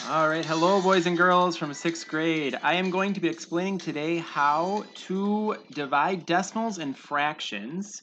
All right, hello boys and girls from 6th grade. I am going to be explaining today how to divide decimals and fractions,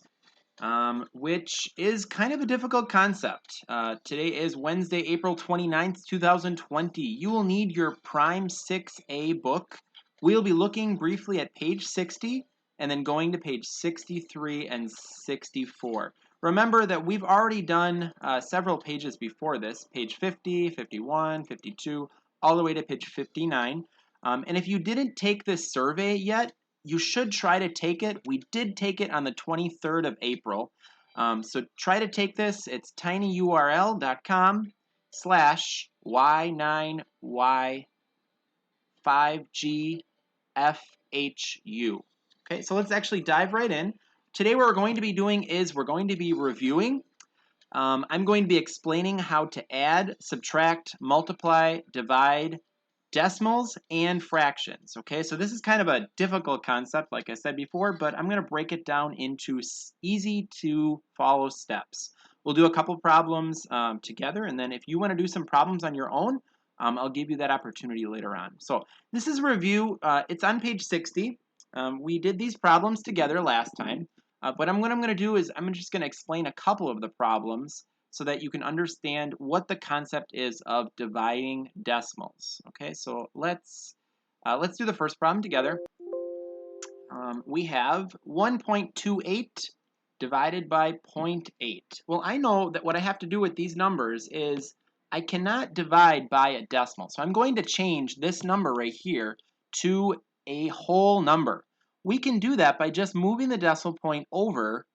which is kind of a difficult concept. Today is Wednesday, April 29th, 2020. You will need your Prime 6A book. We'll be looking briefly at page 60 and then going to page 63 and 64. Remember that we've already done several pages before this, page 50, 51, 52, all the way to page 59. And if you didn't take this survey yet, you should try to take it. We did take it on the 23rd of April. So try to take this. It's tinyurl.com/y9y5gfhu. Okay, so let's actually dive right in. Today what we're going to be doing is we're going to be reviewing. I'm going to be explaining how to add, subtract, multiply, divide, decimals, and fractions. Okay, so this is kind of a difficult concept, like I said before, but I'm going to break it down into easy to follow steps. We'll do a couple problems together, and then if you want to do some problems on your own, I'll give you that opportunity later on. So this is a review. It's on page 60. We did these problems together last time, but what I'm going to do is I'm just going to explain a couple of the problems so that you can understand what the concept is of dividing decimals. Okay, so let's do the first problem together. We have 1.28 divided by 0.8. Well, I know that what I have to do with these numbers is I cannot divide by a decimal. So I'm going to change this number right here to a whole number. We can do that by just moving the decimal point over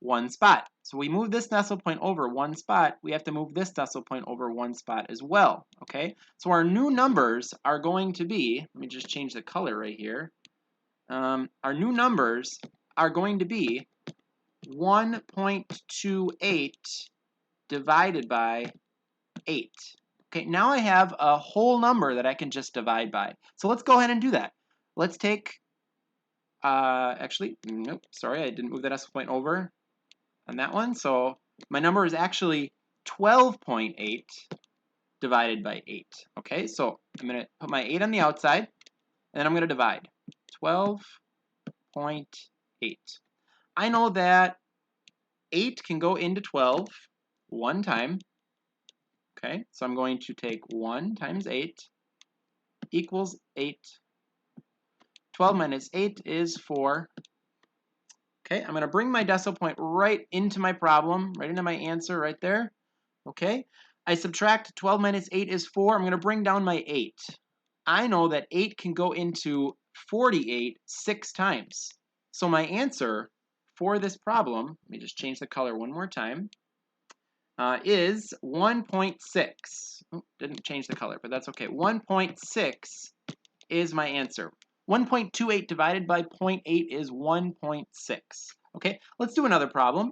one spot. So we move this decimal point over one spot, we have to move this decimal point over one spot as well, okay? So our new numbers are going to be, let me just change the color right here. Our new numbers are going to be 1.28 divided by 8. Okay, now I have a whole number that I can just divide by. So let's go ahead and do that. Let's take, actually, nope, sorry, I didn't move the decimal point over on that one. So my number is actually 12.8 divided by 8. Okay, so I'm going to put my 8 on the outside, and then I'm going to divide. 12.8. I know that 8 can go into 12 one time. Okay, so I'm going to take 1 times 8 equals 8. 12 minus 8 is 4. Okay, I'm going to bring my decimal point right into my problem, right into my answer right there. Okay, I subtract 12 minus 8 is 4. I'm going to bring down my 8. I know that 8 can go into 48 6 times. So my answer for this problem, let me just change the color one more time, is 1.6. Oh, didn't change the color, but that's okay. 1.6 is my answer. 1.28 divided by 0.8 is 1.6. Okay, let's do another problem.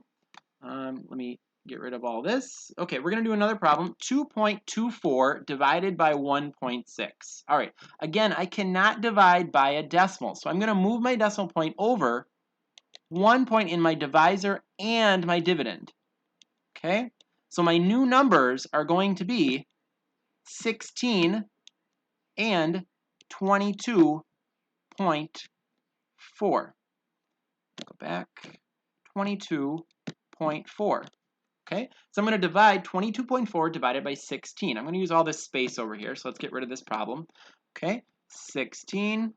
Let me get rid of all this. Okay, we're going to do another problem. 2.24 divided by 1.6. All right, again, I cannot divide by a decimal, so I'm going to move my decimal point over 1 point in my divisor and my dividend. Okay, so my new numbers are going to be 16 and 22.4. Go back, 22.4. Okay, so I'm going to divide 22.4 divided by 16. I'm going to use all this space over here, so let's get rid of this problem. Okay, 16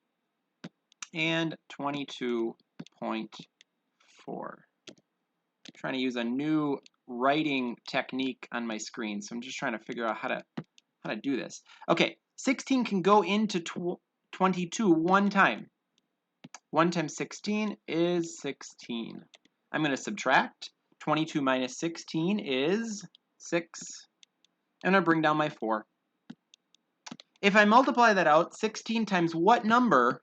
and 22.4. Trying to use a new writing technique on my screen, so I'm just trying to figure out how to do this. Okay, 16 can go into 22 one time. 1 times 16 is 16. I'm going to subtract. 22 minus 16 is 6. I'm going to bring down my 4. If I multiply that out, 16 times what number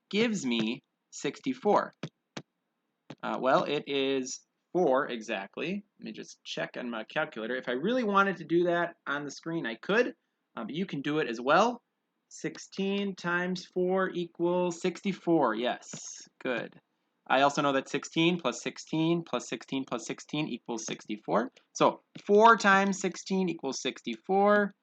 gives me 64? Well, it is 4 exactly. Let me just check on my calculator. If I really wanted to do that on the screen, I could, but you can do it as well. 16 times 4 equals 64. Yes, good. I also know that 16 plus 16 plus 16 plus 16 equals 64. So 4 times 16 equals 64.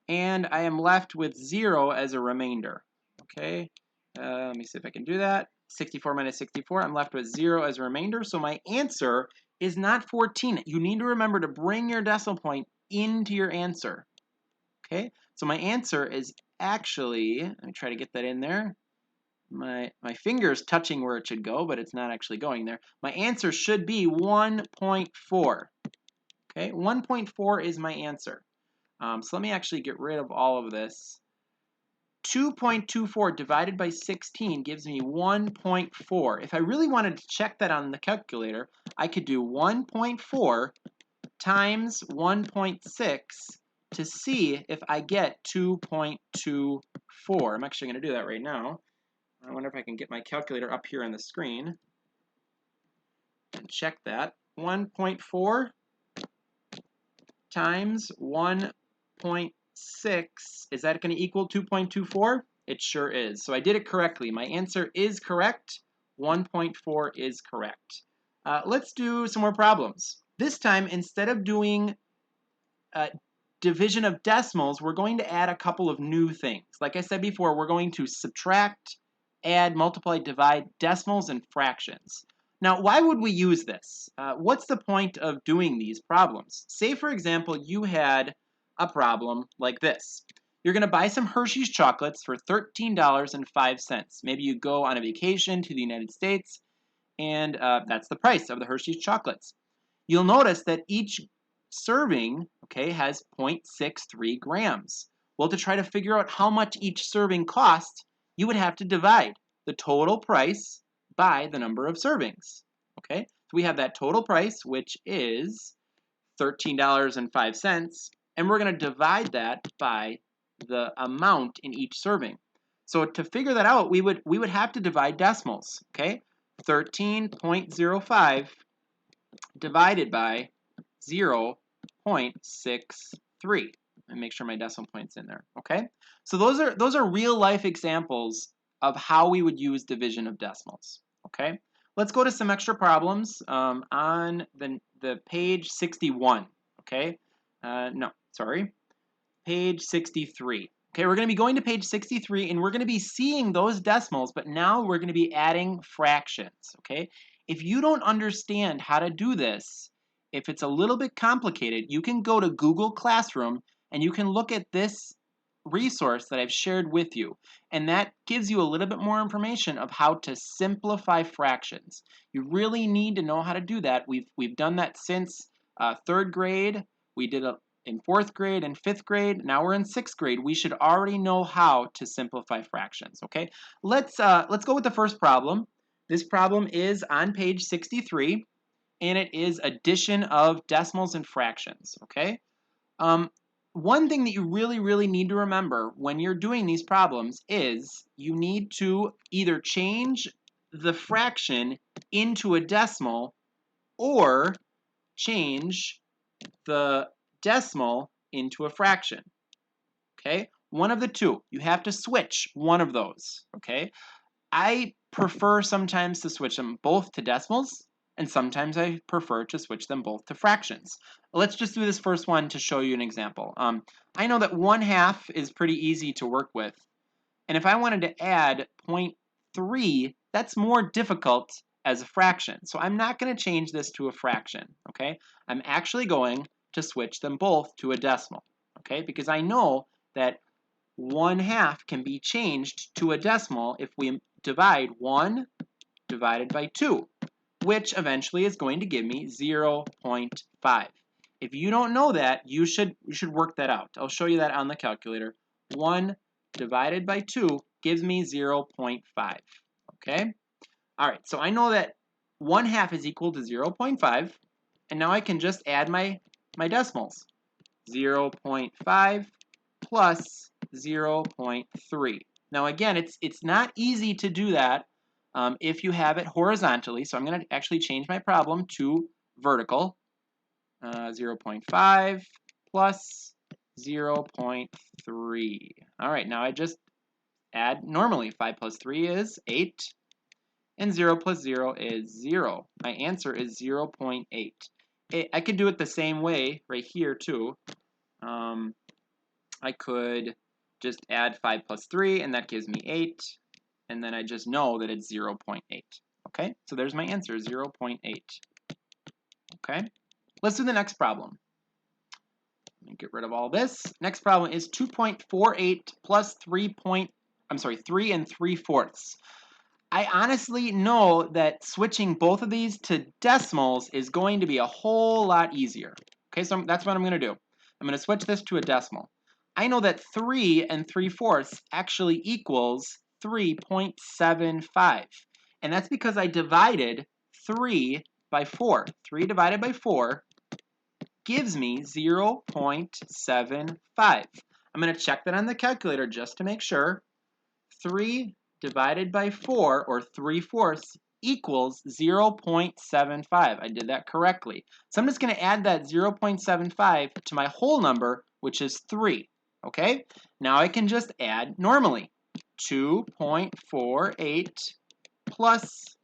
and I am left with 0 as a remainder. Okay, let me see if I can do that. 64 minus 64, I'm left with 0 as a remainder, so my answer is not 14. You need to remember to bring your decimal point into your answer. Okay, so my answer is actually, let me try to get that in there. My finger's touching where it should go, but it's not actually going there. My answer should be 1.4. Okay, 1.4 is my answer. So let me actually get rid of all of this. 2.24 divided by 16 gives me 1.4. If I really wanted to check that on the calculator, I could do 1.4 times 1.6 to see if I get 2.24. I'm actually going to do that right now. I wonder if I can get my calculator up here on the screen and check that. 1.4 times 1.6, is that going to equal 2.24? It sure is. So I did it correctly. My answer is correct. 1.4 is correct. Let's do some more problems. This time, instead of doing division of decimals, we're going to add a couple of new things. Like I said before, we're going to subtract, add, multiply, divide decimals and fractions. Now, why would we use this? What's the point of doing these problems? Say, for example, you had a problem like this. You're going to buy some Hershey's chocolates for $13.05. Maybe you go on a vacation to the United States, and that's the price of the Hershey's chocolates. You'll notice that each serving, okay, has 0.63 grams. Well, to try to figure out how much each serving costs, you would have to divide the total price by the number of servings. Okay, so we have that total price, which is $13.05, and we're going to divide that by the amount in each serving. So to figure that out, we would have to divide decimals. Okay, 13.05 divided by 0.63. And make sure my decimal point's in there. Okay, so those are real life examples of how we would use division of decimals. Okay, let's go to some extra problems on the page 61. Okay, no, sorry, page 63. Okay, we're going to be going to page 63, and we're going to be seeing those decimals, but now we're going to be adding fractions. Okay, if you don't understand how to do this, if it's a little bit complicated, you can go to Google Classroom and you can look at this resource that I've shared with you, and that gives you a little bit more information of how to simplify fractions. You really need to know how to do that. We've done that since 3rd grade. We did it in 4th grade and 5th grade. Now we're in 6th grade. We should already know how to simplify fractions. Okay, let's go with the first problem. This problem is on page 63, and it is addition of decimals and fractions. Okay. One thing that you really need to remember when you're doing these problems is you need to either change the fraction into a decimal or change the decimal into a fraction. Okay? One of the two. You have to switch one of those. Okay? I prefer sometimes to switch them both to decimals, and sometimes I prefer to switch them both to fractions. Let's just do this first one to show you an example. I know that 1/2 is pretty easy to work with, and if I wanted to add 0.3, that's more difficult as a fraction. So I'm not going to change this to a fraction, okay? I'm actually going to switch them both to a decimal, okay? Because I know that 1/2 can be changed to a decimal if we divide 1 divided by 2, which eventually is going to give me 0.5. If you don't know that, you should work that out. I'll show you that on the calculator. 1 divided by 2 gives me 0.5. Okay? All right, so I know that 1/2 is equal to 0.5, and now I can just add my decimals. 0.5 plus 0.3. Now again, it's not easy to do that if you have it horizontally, so I'm going to actually change my problem to vertical. 0.5 plus 0.3. All right, now I just add normally. 5 plus 3 is 8, and 0 plus 0 is 0. My answer is 0.8. I could do it the same way right here too. I could just add 5 plus 3, and that gives me 8. And then I just know that it's 0.8. Okay, so there's my answer, 0.8. Okay, let's do the next problem. Let me get rid of all this. Next problem is 2.48 plus 3 and 3/4. I honestly know that switching both of these to decimals is going to be a whole lot easier. Okay, so that's what I'm going to do. I'm going to switch this to a decimal. I know that 3 and 3/4 actually equals 3.75. And that's because I divided 3 by 4. 3 divided by 4 gives me 0.75. I'm going to check that on the calculator just to make sure. 3 divided by 4, or 3/4, equals 0.75. I did that correctly. So I'm just going to add that 0.75 to my whole number, which is 3. Okay? Now I can just add normally. 2.48 plus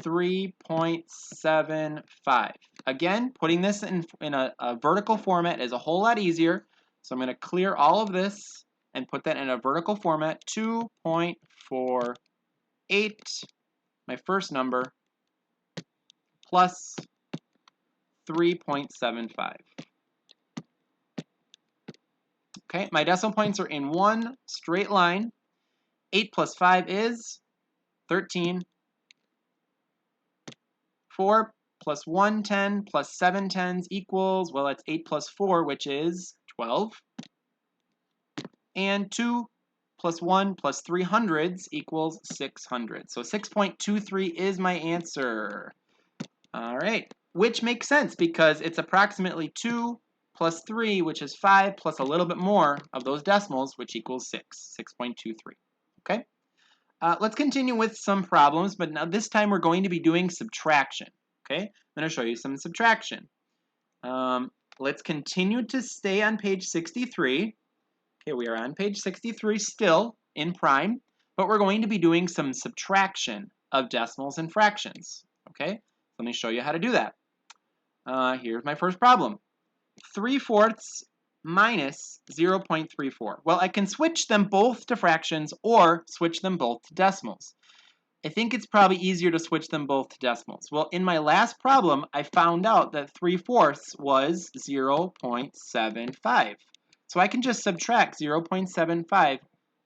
3.75. Again, putting this in a vertical format is a whole lot easier. So I'm going to clear all of this and put that in a vertical format. 2.48, my first number, plus 3.75. Okay, my decimal points are in one straight line. 8 plus 5 is 13. 4 plus 1 10 plus 7 tens equals, well, that's 8 plus 4, which is 12. And 2 plus 1 plus 300 equals 600. So 6.23 is my answer. All right, which makes sense because it's approximately 2 plus 3, which is 5, plus a little bit more of those decimals, which equals 6.23. Okay? Let's continue with some problems, but now this time we're going to be doing subtraction. Okay, I'm going to show you some subtraction. Let's continue to stay on page 63. Okay, we are on page 63 still in prime, but we're going to be doing some subtraction of decimals and fractions. Okay, let me show you how to do that. Here's my first problem. 3/4 minus 0.34. Well, I can switch them both to fractions or switch them both to decimals. I think it's probably easier to switch them both to decimals. Well, in my last problem, I found out that 3/4 was 0.75. So I can just subtract 0.75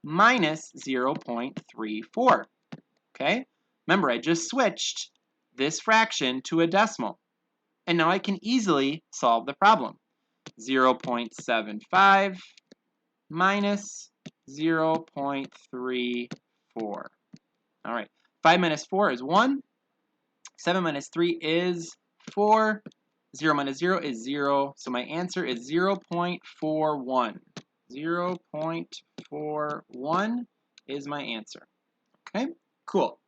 minus 0.34. Okay? Remember, I just switched this fraction to a decimal. And now I can easily solve the problem. 0.75 minus 0.34. All right, 5 minus 4 is 1. 7 minus 3 is 4. 0 minus 0 is 0. So my answer is 0.41. 0.41 is my answer. Okay, cool.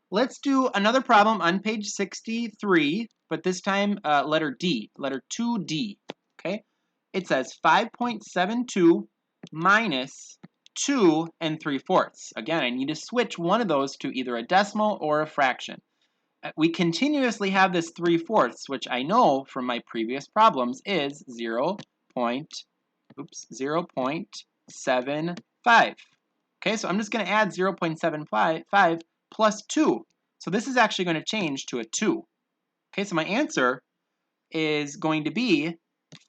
Let's do another problem on page 63, but this time letter D, letter 2D. Okay, it says 5.72 minus 2 and 3/4. Again, I need to switch one of those to either a decimal or a fraction. We continuously have this 3/4, which I know from my previous problems is 0.75. Okay, so I'm just going to add 0.75 plus 2. So this is actually going to change to a 2. Okay, so my answer is going to be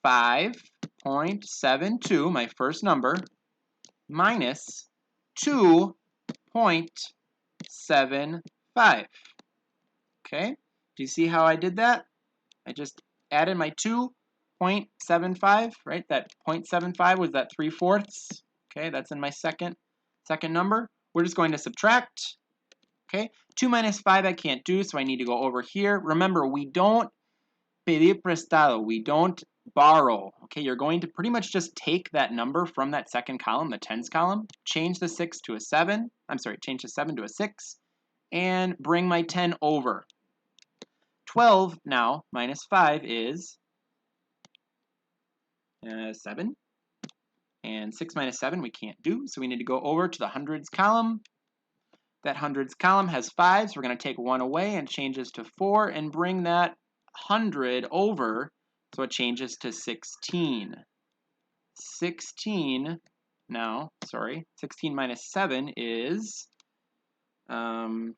5.72, my first number, minus 2.75. Okay, do you see how I did that? I just added my 2.75, right? That 0.75 was that 3/4. Okay, that's in my second number. We're just going to subtract. Okay, 2 minus 5 I can't do, so I need to go over here. Remember, we don't pedir prestado. We don't borrow. Okay, you're going to pretty much just take that number from that second column, the tens column, change the 6 to a 7. I'm sorry, change the 7 to a 6, and bring my 10 over. 12 now minus 5 is 7. And 6 minus 7 we can't do, so we need to go over to the hundreds column. That hundreds column has 5, so we're going to take 1 away and change this to 4 and bring that 100 over, so it changes to 16. 16 now, sorry, 16 minus 7 is 9.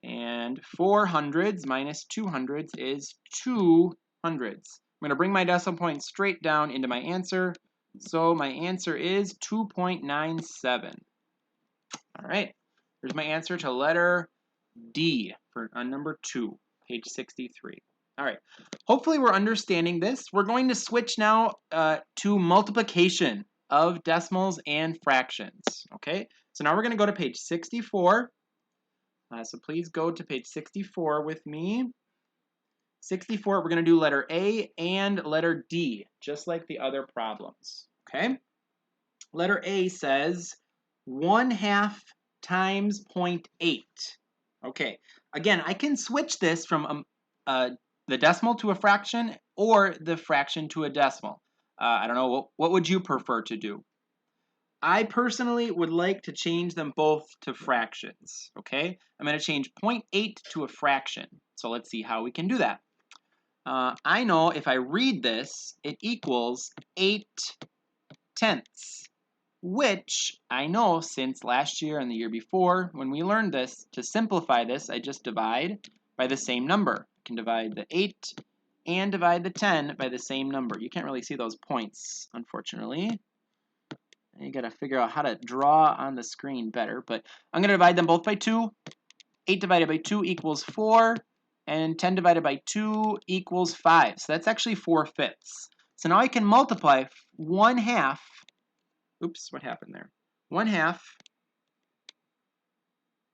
And 4 hundreds minus 2 hundreds is 2 hundredths. I'm going to bring my decimal point straight down into my answer. So my answer is 2.97. All right, here's my answer to letter D on number 2, page 63. All right, hopefully we're understanding this. We're going to switch now to multiplication of decimals and fractions, okay? So now we're going to go to page 64. So please go to page 64 with me. 64, we're going to do letter A and letter D, just like the other problems, okay? Letter A says 1/2 times 0.8. Okay, again, I can switch this from the decimal to a fraction or the fraction to a decimal. I don't know, what would you prefer to do? I personally would like to change them both to fractions, okay? I'm going to change 0.8 to a fraction. So let's see how we can do that. I know if I read this, it equals 8/10, which I know since last year and the year before when we learned this, to simplify this, I just divide by the same number. I can divide the 8 and divide the 10 by the same number. You can't really see those points, unfortunately. You got to figure out how to draw on the screen better, but I'm going to divide them both by 2. 8 divided by 2 equals 4, and 10 divided by 2 equals 5. So that's actually 4/5. So now I can multiply 1/2. Oops, what happened there? 1/2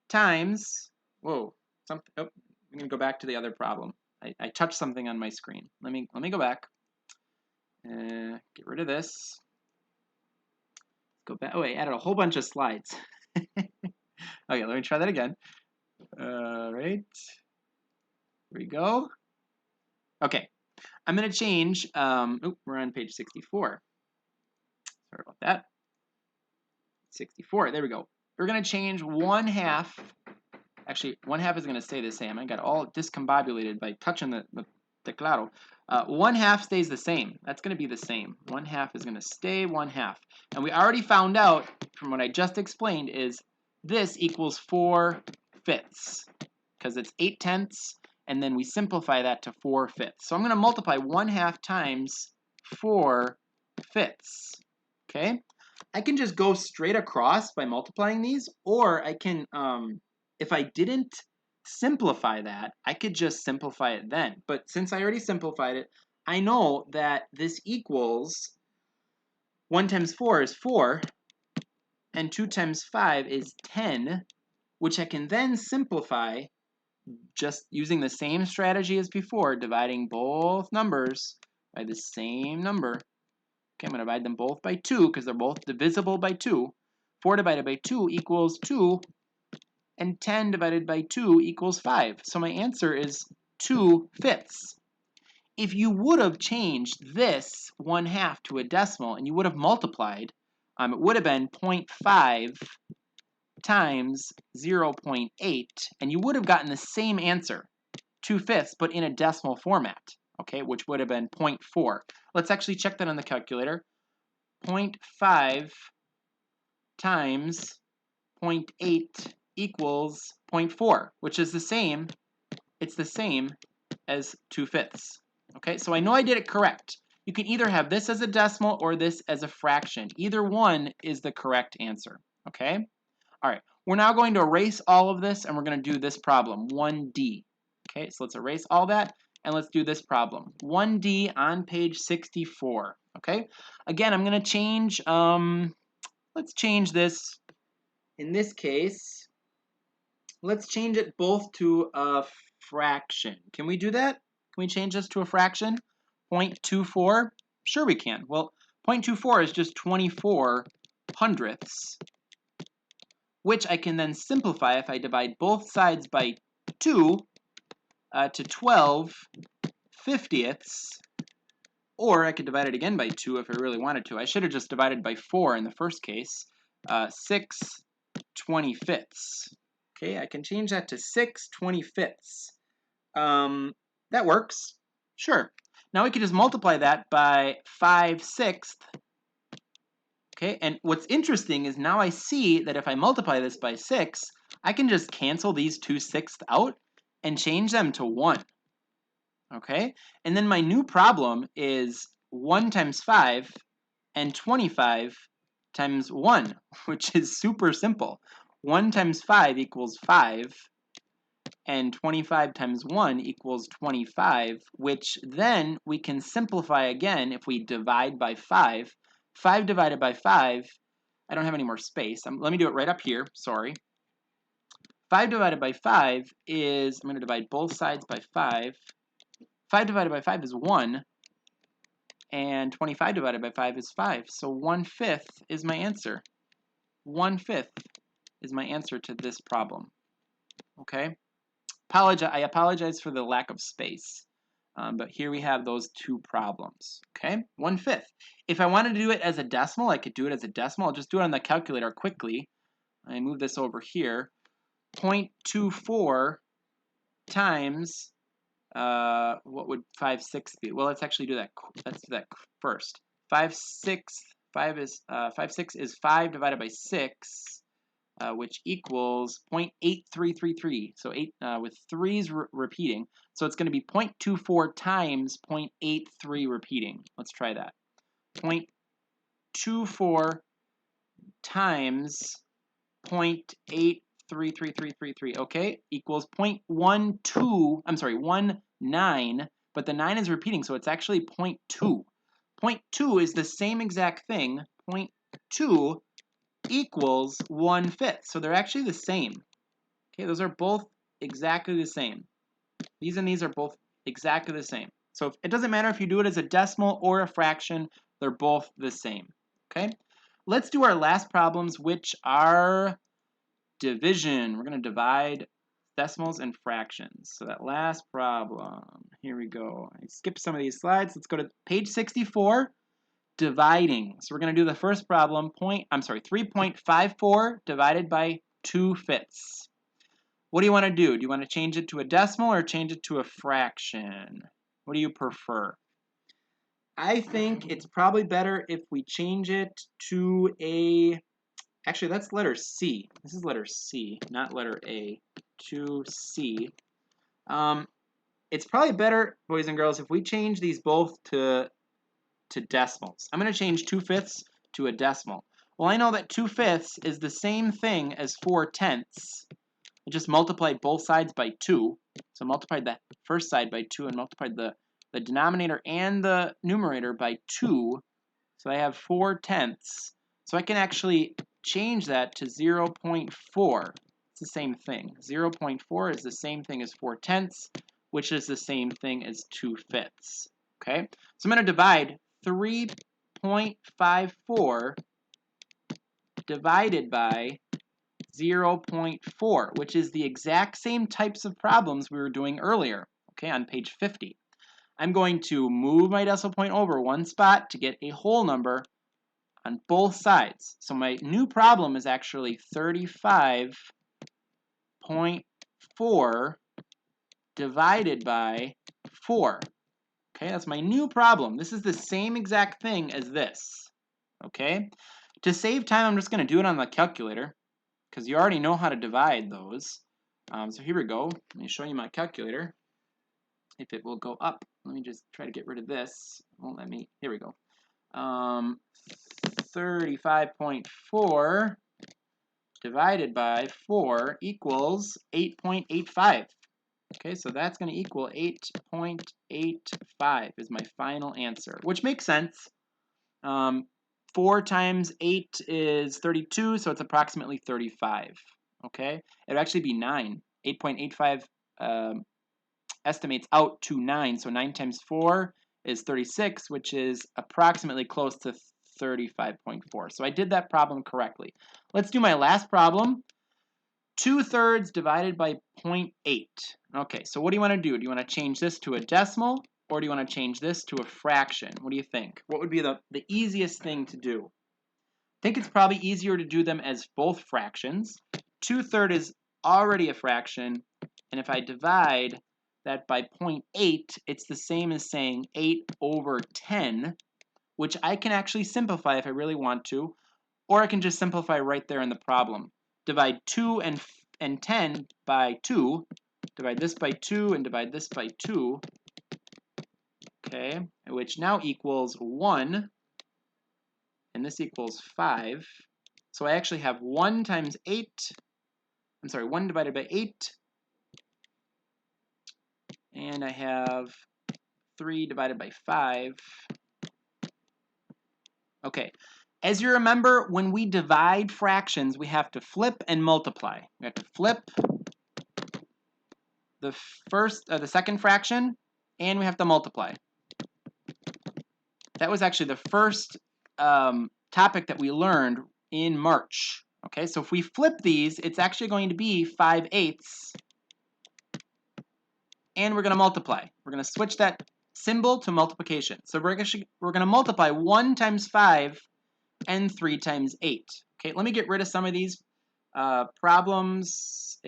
times, whoa, something. Oh, I'm going to go back to the other problem. I touched something on my screen. Let me go back. Get rid of this. Go back. Oh, I added a whole bunch of slides. Okay, let me try that again. All right. Here we go. Okay, I'm going to change. We're on page 64. Sorry about that. 64. There we go. We're going to change 1/2. Actually, 1/2 is going to stay the same. I got all discombobulated by touching the teclado. 1/2 stays the same. That's going to be the same. 1/2 is going to stay 1/2. And we already found out from what I just explained is this equals 4/5 because it's 8/10, and then we simplify that to 4/5. So I'm going to multiply 1/2 times 4/5. Okay? I can just go straight across by multiplying these, or I can, if I didn't simplify that, I could just simplify it then. But since I already simplified it, I know that this equals 1 times 4 is 4, and 2 times 5 is 10, which I can then simplify just using the same strategy as before, dividing both numbers by the same number. Okay, I'm going to divide them both by 2 because they're both divisible by 2. 4 divided by 2 equals 2, and 10 divided by 2 equals 5. So my answer is 2/5. If you would have changed this 1/2 to a decimal and you would have multiplied, it would have been 0.5 times 0.8, and you would have gotten the same answer, 2/5, but in a decimal format, okay, which would have been 0.4. Let's actually check that on the calculator. 0.5 times 0.8 equals 0.4, which is the same, it's the same as 2/5. Okay, so I know I did it correct. You can either have this as a decimal or this as a fraction. Either one is the correct answer, okay? All right, we're now going to erase all of this and we're going to do this problem, 1D. Okay, so let's erase all that and let's do this problem, 1D on page 64, okay? Again, I'm going to change, let's change this. In this case, let's change it both to a fraction. Can we do that? Can we change this to a fraction? 0.24? Sure we can. Well, 0.24 is just 24 hundredths, which I can then simplify if I divide both sides by 2 to 12 50ths, or I could divide it again by 2 if I really wanted to. I should have just divided by 4 in the first case. 6 25ths. Okay, I can change that to 6 25ths. That works. Sure. Now we can just multiply that by 5/6. Okay, and what's interesting is now I see that if I multiply this by 6, I can just cancel these 2/6 out and change them to 1. Okay, and then my new problem is 1 times 5 and 25 times 1, which is super simple. 1 times 5 equals 5, and 25 times 1 equals 25, which then we can simplify again if we divide by 5. 5 divided by 5, I don't have any more space. Let me do it right up here, sorry. 5 divided by 5 is, I'm going to divide both sides by 5. 5 divided by 5 is 1, and 25 divided by 5 is 5. So 1/5 is my answer. 1/5 is my answer to this problem. Okay? I apologize for the lack of space. But here we have those two problems. Okay? 1/5. If I wanted to do it as a decimal, I could do it as a decimal. I'll just do it on the calculator quickly. I move this over here. 0.24 times, what would 5/6 be? Well, let's actually do that. Let's do that first. 5/6 is 5 divided by 6, which equals 0.8333. So 8 with 3's repeating. So it's going to be 0.24 times 0.83 repeating. Let's try that. 0.24 times 0.833333, okay, equals 0.12, I'm sorry, 19, but the 9 is repeating, so it's actually 0.2. 0.2 is the same exact thing. 0.2 equals 1/5, so they're actually the same. Okay, those are both exactly the same. These and these are both exactly the same. So it doesn't matter if you do it as a decimal or a fraction, they're both the same. Okay, let's do our last problems, which are division. We're going to divide decimals and fractions. So that last problem, here we go. I skipped some of these slides. Let's go to page 64, dividing. So we're going to do the first problem, 3.54 divided by 2/5. What do you want to do? Do you want to change it to a decimal or change it to a fraction? What do you prefer? I think it's probably better if we change it to a, actually that's letter C. This is letter C, not letter A, to C. It's probably better, boys and girls, if we change these both to decimals. I'm going to change 2/5 to a decimal. Well, I know that 2/5 is the same thing as 4/10. I just multiplied both sides by 2. So multiplied the first side by 2 and multiplied the denominator and the numerator by 2. So I have 4/10. So I can actually change that to 0.4. It's the same thing. 0.4 is the same thing as 4/10, which is the same thing as 2/5. Okay? So I'm going to divide 3.54 divided by 0.4, which is the exact same types of problems we were doing earlier, okay, on page 50. I'm going to move my decimal point over one spot to get a whole number on both sides. So my new problem is actually 35.4 divided by 4. Okay, that's my new problem. This is the same exact thing as this. Okay? To save time, I'm just going to do it on the calculator, because you already know how to divide those. So here we go. Let me show you my calculator. If it will go up. Let me just try to get rid of this. It won't let me. Here we go. 35.4 divided by 4 equals 8.85. Okay, so that's going to equal 8.85 is my final answer, which makes sense. 4 times 8 is 32, so it's approximately 35. Okay, it would actually be 9. 8.85 estimates out to 9, so 9 times 4 is 36, which is approximately close to 35.4. So I did that problem correctly. Let's do my last problem. 2/3 divided by 0.8. Okay, so what do you want to do? Do you want to change this to a decimal, or do you want to change this to a fraction? What do you think? What would be the easiest thing to do? I think it's probably easier to do them as both fractions. 2/3 is already a fraction, and if I divide that by 0.8, it's the same as saying 8 over 10, which I can actually simplify if I really want to, or I can just simplify right there in the problem. Divide 2 and 10 by 2, divide this by 2 and divide this by 2, okay, which now equals 1, and this equals 5. So I actually have 1 times 8, 1 divided by 8, and I have 3 divided by 5. Okay, as you remember, when we divide fractions, we have to flip and multiply. We have to flip the second fraction, and we have to multiply. That was actually the first topic that we learned in March. Okay, so if we flip these, it's actually going to be 5/8, and we're going to multiply. We're going to switch that symbol to multiplication. So we're going to multiply 1 times 5 and 3 times 8. Okay, let me get rid of some of these problems.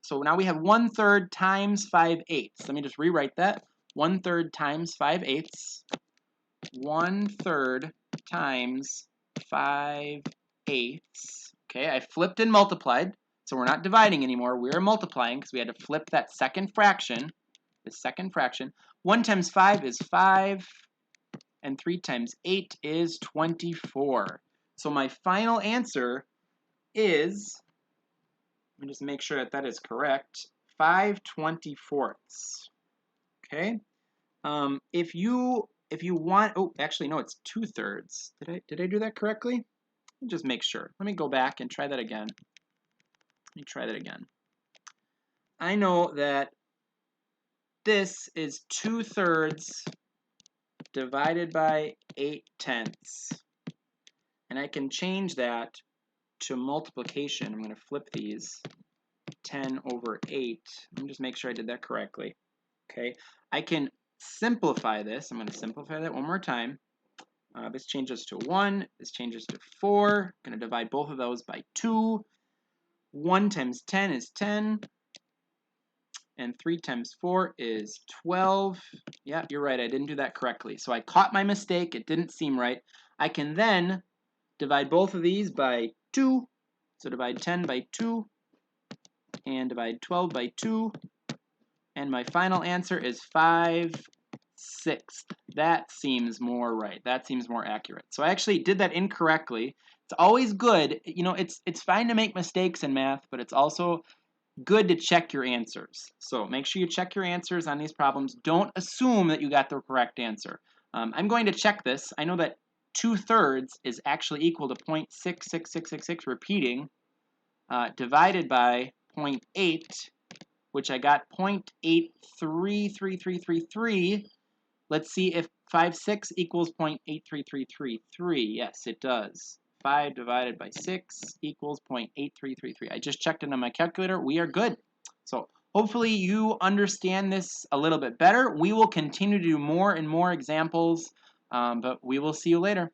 So now we have 1/3 times 5/8. Let me just rewrite that. 1/3 times 5/8. 1/3 times 5/8. Okay, I flipped and multiplied. So we're not dividing anymore. We're multiplying because we had to flip that second fraction. The second fraction. 1 times 5 is 5. And 3 times 8 is 24. So my final answer is, let me just make sure that that is correct, 5/24. Okay. If you want, oh, actually no, it's 2/3. Did I do that correctly? Let me just make sure. Let me go back and try that again. Let me try that again. I know that this is 2/3 divided by 8/10. And I can change that to multiplication. I'm going to flip these. 10 over 8. Let me just make sure I did that correctly. Okay. I can simplify this. I'm going to simplify that one more time. This changes to 1. This changes to 4. I'm going to divide both of those by 2. 1 times 10 is 10. And 3 times 4 is 12. Yeah, you're right. I didn't do that correctly. So I caught my mistake. It didn't seem right. I can then divide both of these by 2. So divide 10 by 2. And divide 12 by 2. And my final answer is 5/6. That seems more right. That seems more accurate. So I actually did that incorrectly. It's always good. You know, it's fine to make mistakes in math, but it's also good to check your answers. So make sure you check your answers on these problems. Don't assume that you got the correct answer. I'm going to check this. I know that 2/3 is actually equal to 0.66666 repeating divided by 0.8, which I got 0.833333. Let's see if 5/6 equals 0.83333. Yes, it does. 5 divided by 6 equals 0.8333. I just checked it on my calculator. We are good. So hopefully you understand this a little bit better. We will continue to do more and more examples, but we will see you later.